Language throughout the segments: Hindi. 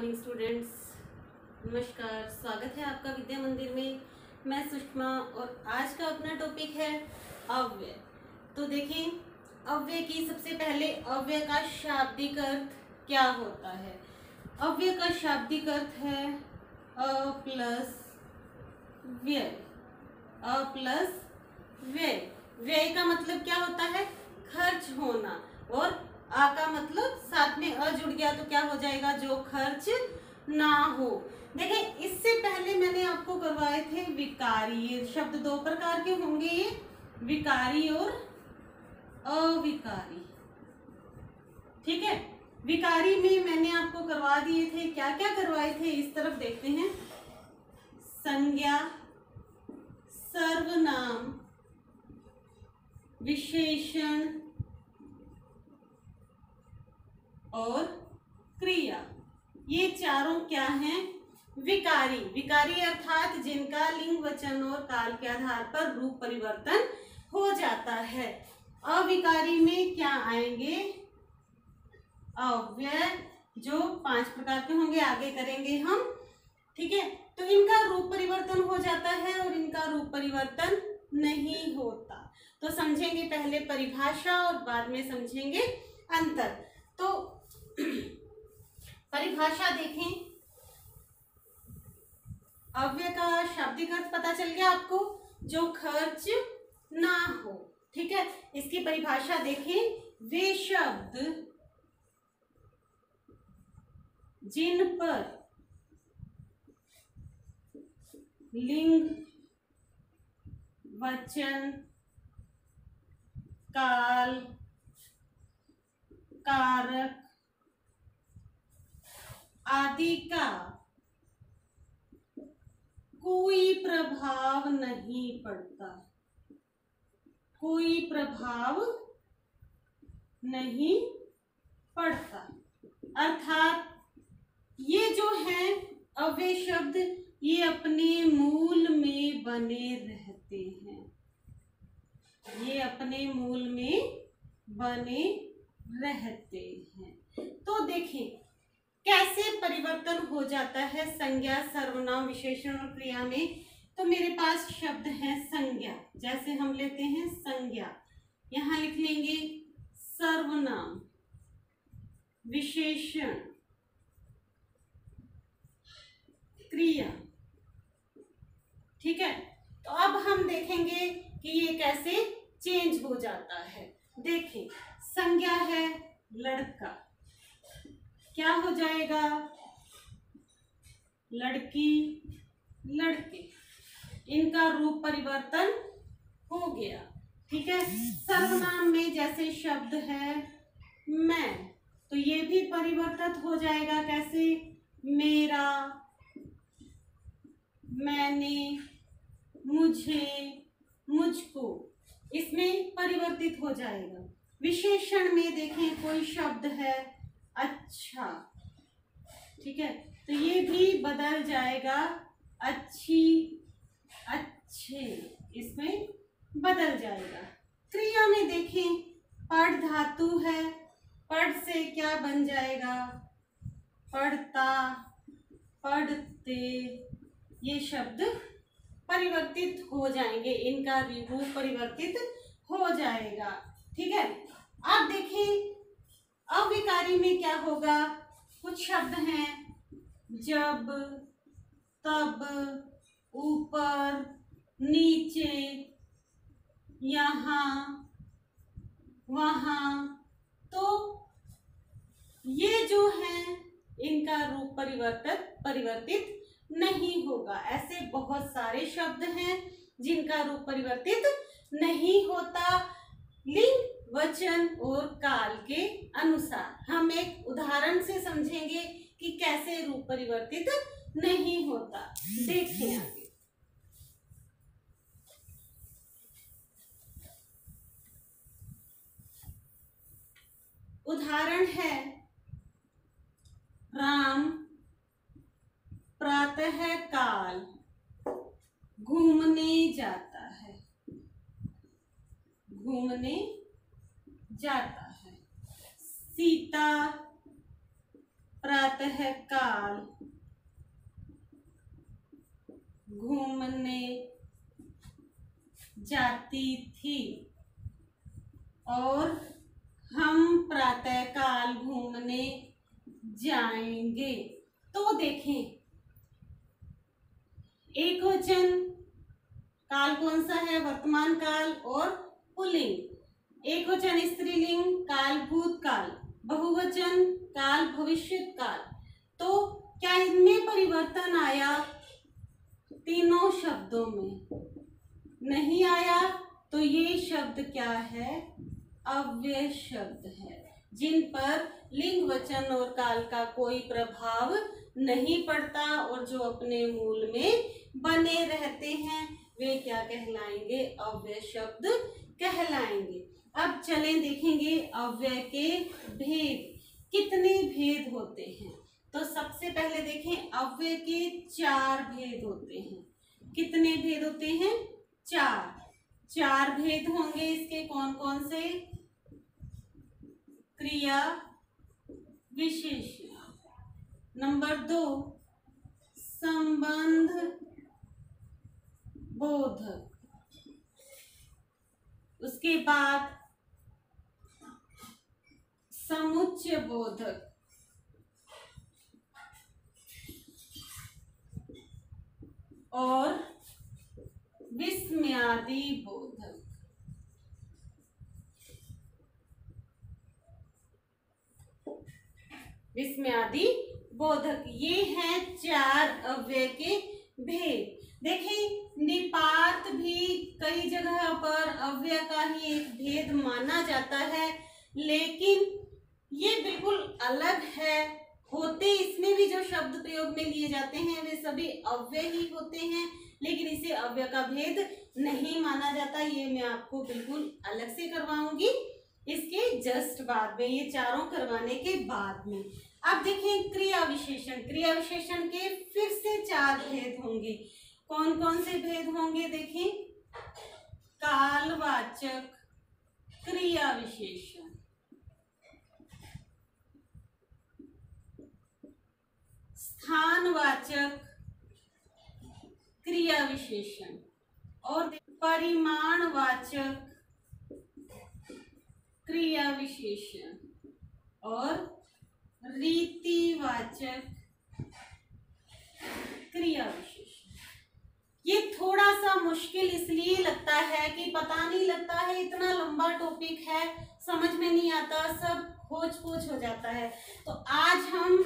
Morning students. नमस्कार, स्वागत है आपका विद्या मंदिर में। मैं सुषमा और आज का अपना टॉपिक है अव्यय। तो देखें, अव्यय की सबसे पहले अव्यय का शाब्दिक अर्थ क्या होता है। अव्यय का शाब्दिक अर्थ है अ प्लस व्यय। अ प्लस व्यय। व्यय का मतलब क्या होता है? खर्च होना। और आ का मतलब साथ में अ जुड़ गया तो क्या हो जाएगा? जो खर्च ना हो। देखें, इससे पहले मैंने आपको करवाए थे विकारी। ये शब्द दो प्रकार के होंगे, ये विकारी और अविकारी। ठीक है, विकारी में मैंने आपको करवा दिए थे, क्या क्या करवाए थे इस तरफ देखते हैं। संज्ञा, सर्वनाम, विशेषण और क्रिया। ये चारों क्या हैं? विकारी। विकारी अर्थात जिनका लिंग, वचन और काल के आधार पर रूप परिवर्तन हो जाता है। अविकारी में क्या आएंगे? अव्यय, जो 5 प्रकार के होंगे, आगे करेंगे हम। ठीक है, तो इनका रूप परिवर्तन हो जाता है और इनका रूप परिवर्तन नहीं होता। तो समझेंगे पहले परिभाषा और बाद में समझेंगे अंतर। तो परिभाषा देखें, अव्यय का शाब्दिक अर्थ पता चल गया आपको, जो खर्च ना हो। ठीक है, इसकी परिभाषा देखें। वे शब्द जिन पर लिंग, वचन, काल, कारक आदि का कोई प्रभाव नहीं पड़ता। कोई प्रभाव नहीं पड़ता अर्थात ये जो है अव्यय शब्द, ये अपने मूल में बने रहते हैं। ये अपने मूल में बने रहते हैं। तो देखें कैसे परिवर्तन हो जाता है संज्ञा, सर्वनाम, विशेषण और क्रिया में। तो मेरे पास शब्द है संज्ञा। जैसे हम लेते हैं संज्ञा, यहां लिख लेंगे सर्वनाम, विशेषण, क्रिया। ठीक है, तो अब हम देखेंगे कि ये कैसे चेंज हो जाता है। देखें, संज्ञा है लड़का, क्या हो जाएगा? लड़की, लड़के। इनका रूप परिवर्तन हो गया। ठीक है, सर्वनाम में जैसे शब्द है मैं, तो ये भी परिवर्तित हो जाएगा। कैसे? मेरा, मैंने, मुझे, मुझको, इसमें परिवर्तित हो जाएगा। विशेषण में देखें, कोई शब्द है अच्छा, ठीक है, तो ये भी बदल जाएगा अच्छी, अच्छे, इसमें बदल जाएगा। क्रिया में देखें, पढ़ धातु है, पढ़ से क्या बन जाएगा? पढ़ता, पढ़ते। ये शब्द परिवर्तित हो जाएंगे, इनका रूप परिवर्तित हो जाएगा। ठीक है, अब देखें अविकारी में क्या होगा। कुछ शब्द हैं जब, तब, ऊपर, नीचे, यहाँ, वहां। तो ये जो है इनका रूप परिवर्तित नहीं होगा। ऐसे बहुत सारे शब्द हैं जिनका रूप परिवर्तित नहीं होता लिंग, वचन और काल के अनुसार। हम एक उदाहरण से समझेंगे कि कैसे रूप परिवर्तित नहीं होता। देखिए आगे, उदाहरण है राम प्रातः काल घूमने जाता है। घूमने जाता है। सीता प्रातः काल घूमने जाती थी और हम प्रातःकाल घूमने जाएंगे। तो देखें, एक वचन काल कौन सा है? वर्तमान काल और पुल्लिंग। एक वचन स्त्रीलिंग काल भूतकाल, बहुवचन काल भविष्यत काल। तो क्या इनमें परिवर्तन आया? तीनों शब्दों में नहीं आया। तो ये शब्द क्या है? अव्यय शब्द है, जिन पर लिंग वचन और काल का कोई प्रभाव नहीं पड़ता और जो अपने मूल में बने रहते हैं, वे क्या कहलाएंगे? अव्यय शब्द कहलाएंगे। अब चलें देखेंगे अव्यय के भेद। कितने भेद होते हैं? तो सबसे पहले देखें, अव्यय के 4 भेद होते हैं। कितने भेद होते हैं? 4 भेद होंगे इसके। कौन कौन से? क्रिया विशेषण, नंबर 2 संबंध बोधक, उसके बाद समुच्चय बोधक, और विस्मयादि बोधक। विस्मयादि बोधक, ये हैं 4 अव्यय के भेद। देखिए, निपात भी कई जगह पर अव्यय का ही एक भेद माना जाता है, लेकिन ये बिल्कुल अलग है। होते इसमें भी जो शब्द प्रयोग में लिए जाते हैं वे सभी अव्यय ही होते हैं, लेकिन इसे अव्यय का भेद नहीं माना जाता। ये मैं आपको बिल्कुल अलग से करवाऊंगी इसके जस्ट बाद में, ये चारों करवाने के बाद में। अब देखें क्रिया विशेषण। क्रिया विशेषण के फिर से 4 भेद होंगे। कौन कौन से भेद होंगे? देखें, कालवाचक क्रिया विशेषण, स्थानवाचक क्रिया विशेषण, और परिमाणवाचक क्रिया विशेषण, और रीतिवाचक क्रिया विशेषण। ये थोड़ा सा मुश्किल इसलिए लगता है कि पता नहीं लगता है, इतना लंबा टॉपिक है, समझ में नहीं आता, सब खोज पोछ हो जाता है। तो आज हम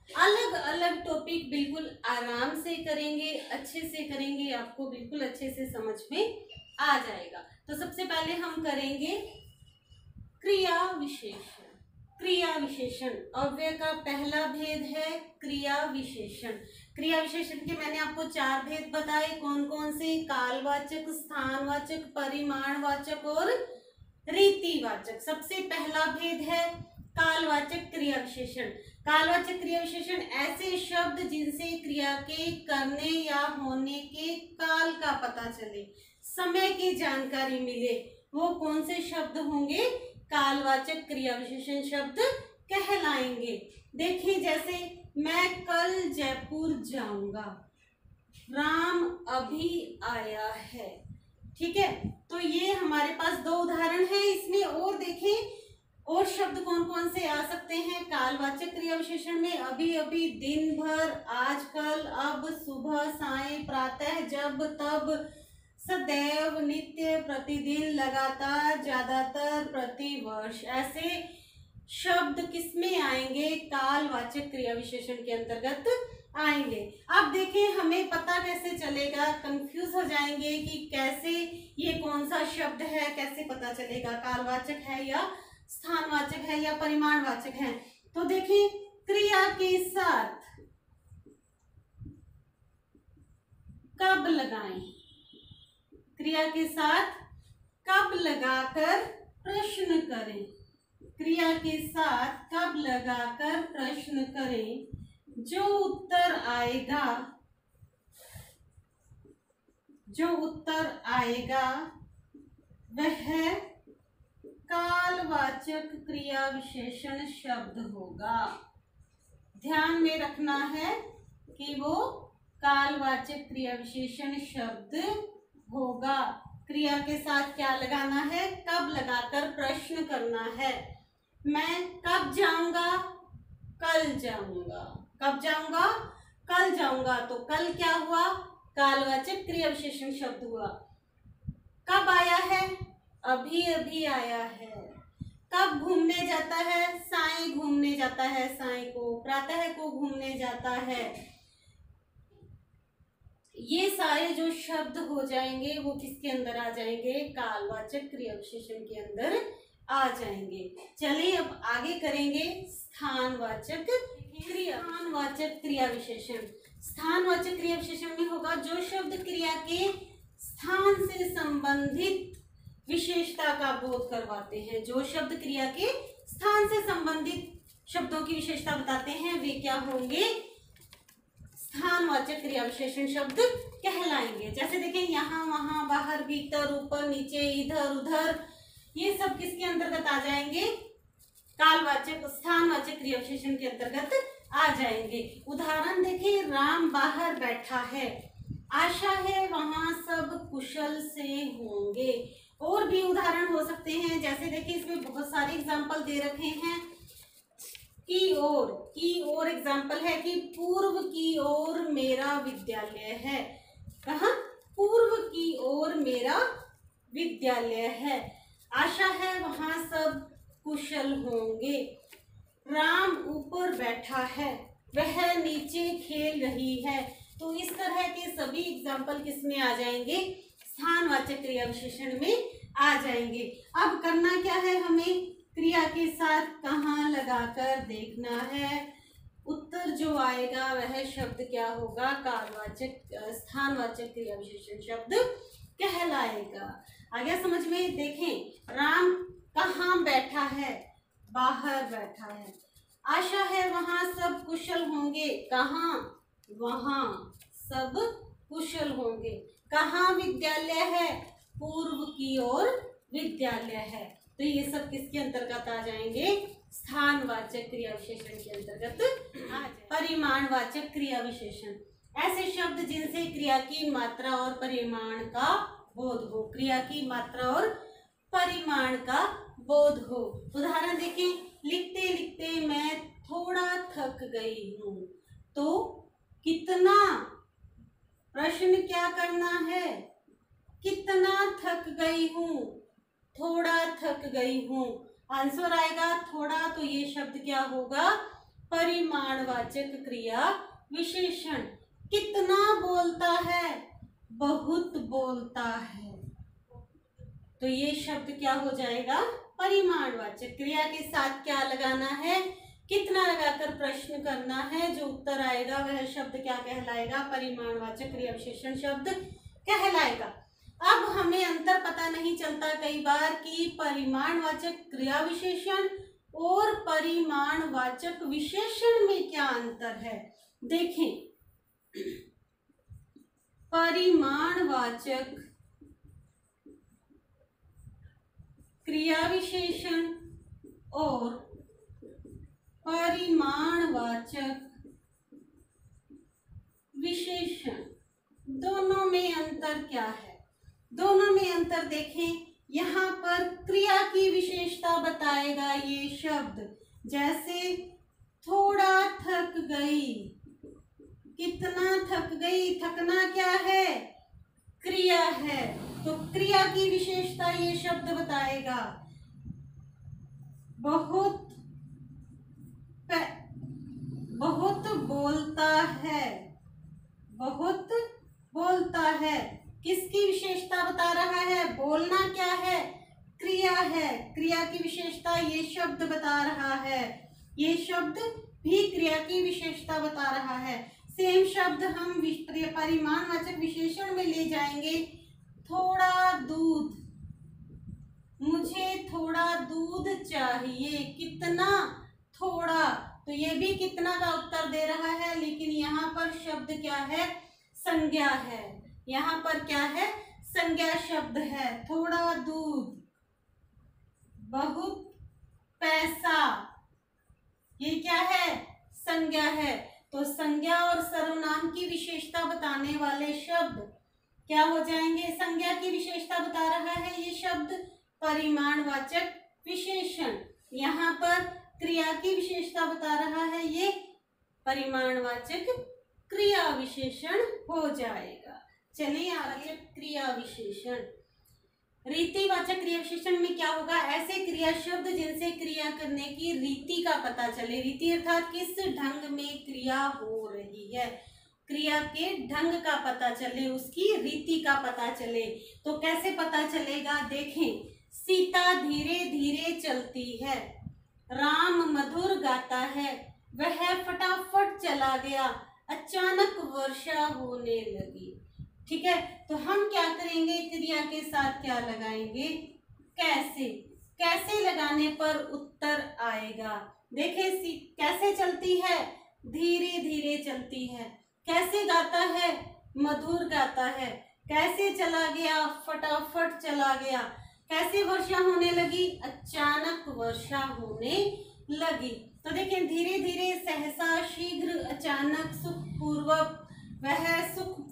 अलग अलग टॉपिक बिल्कुल आराम से करेंगे, अच्छे से करेंगे, आपको बिल्कुल अच्छे से समझ में आ जाएगा। तो सबसे पहले हम करेंगे क्रिया विशेषण। क्रिया विशेषण अव्यय का पहला भेद है क्रिया विशेषण। क्रिया विशेषण के मैंने आपको 4 भेद बताए। कौन कौन से? कालवाचक, स्थानवाचक, परिमाणवाचक और रीतिवाचक। सबसे पहला भेद है कालवाचक क्रिया विशेषण। कालवाचक क्रिया विशेषण ऐसे शब्द जिनसे क्रिया के करने या होने के काल का पता चले, समय की जानकारी मिले, वो कौन से शब्द होंगे? कालवाचक क्रिया विशेषण शब्द कहलाएंगे। देखिए, जैसे मैं कल जयपुर जाऊंगा, राम अभी आया है। ठीक है, तो ये हमारे पास 2 उदाहरण हैं इसमें। और देखें, और शब्द कौन कौन से आ सकते हैं कालवाचक क्रिया विशेषण में? अभी अभी, दिन भर, आजकल, अब, सुबह, सायं, प्रातः, जब, तब, सदैव, नित्य, प्रतिदिन, लगातार, ज्यादातर, प्रतिवर्ष। ऐसे शब्द किसमें आएंगे? कालवाचक क्रिया विशेषण के अंतर्गत आएंगे। अब देखें, हमें पता कैसे चलेगा? कंफ्यूज हो जाएंगे कि कैसे ये कौन सा शब्द है, कैसे पता चलेगा कालवाचक है या स्थानवाचक है या परिमाणवाचक है। तो देखिए, क्रिया के साथ कब लगाएं? क्रिया के साथ कब लगाकर प्रश्न करें? क्रिया के साथ कब लगाकर प्रश्न करें? जो उत्तर आएगा वह कालवाचक क्रिया विशेषण शब्द होगा। ध्यान में रखना है कि वो कालवाचक क्रिया विशेषण शब्द होगा। क्रिया के साथ क्या लगाना है, कब लगाकर प्रश्न करना है। मैं कब जाऊंगा, कल जाऊंगा। कब जाऊंगा, कल जाऊंगा। तो कल क्या हुआ, कालवाचक क्रिया विशेषण शब्द हुआ। कब आया है, अभी अभी आया है। कब घूमने जाता है, साईं घूमने जाता है, साईं को। प्रातः को घूमने जाता है। ये सारे जो शब्द हो जाएंगे वो किसके अंदर आ जाएंगे, कालवाचक क्रिया विशेषण के अंदर आ जाएंगे। चलिए अब आगे करेंगे स्थानवाचक क्रिया। स्थानवाचक क्रिया विशेषण। स्थानवाचक क्रिया विशेषण में होगा जो शब्द क्रिया के स्थान से संबंधित विशेषता का बोध करवाते हैं। जो शब्द क्रिया के स्थान से संबंधित शब्दों की विशेषता बताते हैं वे क्या होंगे, स्थानवाचक क्रिया विशेषण शब्द कहलाएंगे। जैसे देखें, यहाँ वहां, बाहर, भीतर, ऊपर, नीचे, इधर उधर, ये सब किसके अंतर्गत आ जाएंगे, कालवाचक स्थानवाचक क्रिया विशेषण के अंतर्गत आ जाएंगे। उदाहरण देखें, राम बाहर बैठा है, आशा है वहां सब कुशल से होंगे। और भी उदाहरण हो सकते हैं, जैसे देखिए इसमें बहुत सारे एग्जाम्पल दे रखे हैं। की ओर एग्जाम्पल है कि पूर्व की ओर मेरा विद्यालय है। कहाँ, पूर्व की ओर मेरा विद्यालय है। आशा है वहां सब कुशल होंगे। राम ऊपर बैठा है, वह नीचे खेल रही है। तो इस तरह के सभी एग्जाम्पल किसमें आ जाएंगे, स्थानवाचक क्रिया विशेषण में आ जाएंगे। अब करना क्या है, हमें क्रिया के साथ कहाँ लगाकर देखना है। उत्तर जो आएगा वह शब्द क्या होगा, कालवाचक स्थानवाचक क्रिया विशेषण शब्द कहलाएगा। आ गया समझ में। देखें, राम कहाँ बैठा है, बाहर बैठा है। आशा है वहां सब कुशल होंगे। कहाँ, वहां सब कुशल होंगे। कहाँ विद्यालय है, पूर्व की ओर विद्यालय है। तो ये सब किसके अंतर्गत आ जाएंगे, स्थानवाचक क्रिया विशेषण के अंतर्गत आ जाएंगे। परिमाणवाचक क्रिया विशेषण, ऐसे शब्द जिनसे क्रिया की मात्रा और परिमाण का बोध हो। क्रिया की मात्रा और परिमाण का बोध हो। उदाहरण देखें, लिखते लिखते मैं थोड़ा थक गई हूँ। तो कितना, प्रश्न क्या करना है, कितना थक गई हूँ, थोड़ा थक गई हूँ। आंसर आएगा थोड़ा। तो ये शब्द क्या होगा, परिमाणवाचक क्रिया विशेषण। कितना बोलता है, बहुत बोलता है। तो ये शब्द क्या हो जाएगा, परिमाणवाचक। क्रिया के साथ क्या लगाना है, कितना लगाकर प्रश्न करना है। जो उत्तर आएगा वह शब्द क्या कहलाएगा, परिमाणवाचक क्रिया विशेषण शब्द कहलाएगा। अब हमें अंतर पता नहीं चलता कई बार कि परिमाणवाचक क्रिया विशेषण और परिमाणवाचक विशेषण में क्या अंतर है। देखें, परिमाणवाचक क्रिया विशेषण और परिमाणवाचक विशेषण दोनों में अंतर क्या है। दोनों में अंतर देखें, यहाँ पर क्रिया की विशेषता बताएगा ये शब्द। जैसे थोड़ा थक गई, कितना थक गई, थकना क्या है, क्रिया है। तो क्रिया की विशेषता ये शब्द बताएगा। बहुत बोलता है, बहुत बोलता है। किसकी विशेषता बता रहा है, बोलना क्या है, क्रिया है। क्रिया की विशेषता ये शब्द बता रहा है। ये शब्द भी क्रिया की विशेषता बता रहा है। सेम शब्द हम परिमाणवाचक विशेषण में ले जाएंगे। थोड़ा दूध, मुझे थोड़ा दूध चाहिए। कितना, थोड़ा। तो ये भी कितना का उत्तर दे रहा है, लेकिन यहाँ पर शब्द क्या है, संज्ञा है। यहाँ पर क्या है, संज्ञा शब्द है। थोड़ा दूध, बहुत पैसा, ये क्या है, संज्ञा है, तो संज्ञा और सर्वनाम की विशेषता बताने वाले शब्द क्या हो जाएंगे? संज्ञा की विशेषता बता रहा है ये शब्द परिमाणवाचक विशेषण। यहाँ पर क्रिया की विशेषता बता रहा है ये परिमाणवाचक क्रिया विशेषण हो जाएगा। चलिए आगे क्रिया विशेषण। रीतिवाचक क्रिया विशेषण में क्या होगा? ऐसे क्रिया शब्द जिनसे क्रिया करने की रीति का पता चले। रीति अर्थात किस ढंग में क्रिया हो रही है, क्रिया के ढंग का पता चले, उसकी रीति का पता चले। तो कैसे पता चलेगा? देखें, सीता धीरे धीरे चलती है, राम मधुर गाता है, वह फटाफट चला गया, अचानक वर्षा होने लगी। ठीक है, तो हम क्या करेंगे? क्रिया के साथ क्या लगाएंगे? कैसे। कैसे लगाने पर उत्तर आएगा? देखे, कैसे चलती है? धीरे धीरे चलती है। कैसे गाता है? मधुर गाता है। कैसे चला गया? फटाफट चला गया। कैसे वर्षा होने लगी? अचानक वर्षा होने लगी। तो देखें, धीरे धीरे, सहसा, शीघ्र, अचानक, सुखपूर्वक,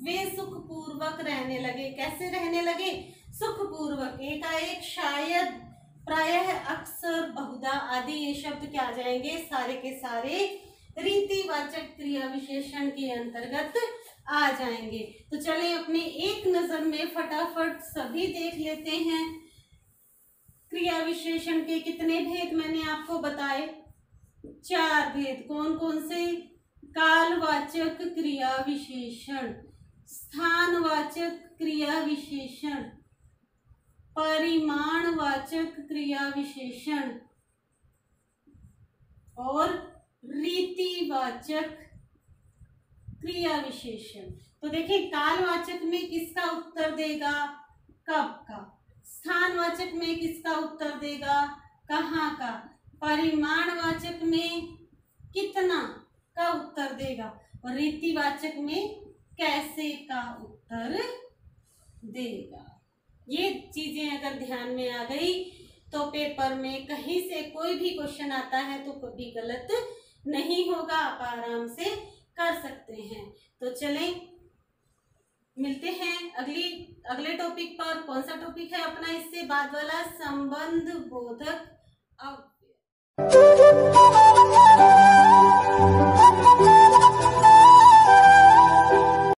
वे सुखपूर्वक रहने लगे। कैसे रहने लगे? सुखपूर्वक। एकाएक, शायद, प्रायः, अक्सर, बहुधा आदि ये शब्द क्या आ जाएंगे? सारे के सारे रीतिवाचक क्रिया विशेषण के अंतर्गत आ जाएंगे। तो चलें अपने एक नजर में फटाफट सभी देख लेते हैं। क्रिया विशेषण के कितने भेद मैंने आपको बताए? 4 भेद। कौन कौन से? कालवाचक क्रिया विशेषण, स्थानवाचक क्रिया विशेषण, परिमाणवाचक क्रिया विशेषण और रीतिवाचक क्रिया विशेषण। तो देखिए, कालवाचक में किसका उत्तर देगा? कब का। स्थानवाचक में किसका उत्तर देगा? कहाँ का। परिमाणवाचक में कितना का उत्तर देगा और रीतिवाचक में कैसे का उत्तर देगा। ये चीजें अगर ध्यान में आ गई तो पेपर में कहीं से कोई भी क्वेश्चन आता है तो कभी गलत नहीं होगा, आप आराम से कर सकते हैं। तो चलें, मिलते हैं अगले टॉपिक पर। कौन सा टॉपिक है अपना इससे बाद वाला? संबंध बोधक अव्यय।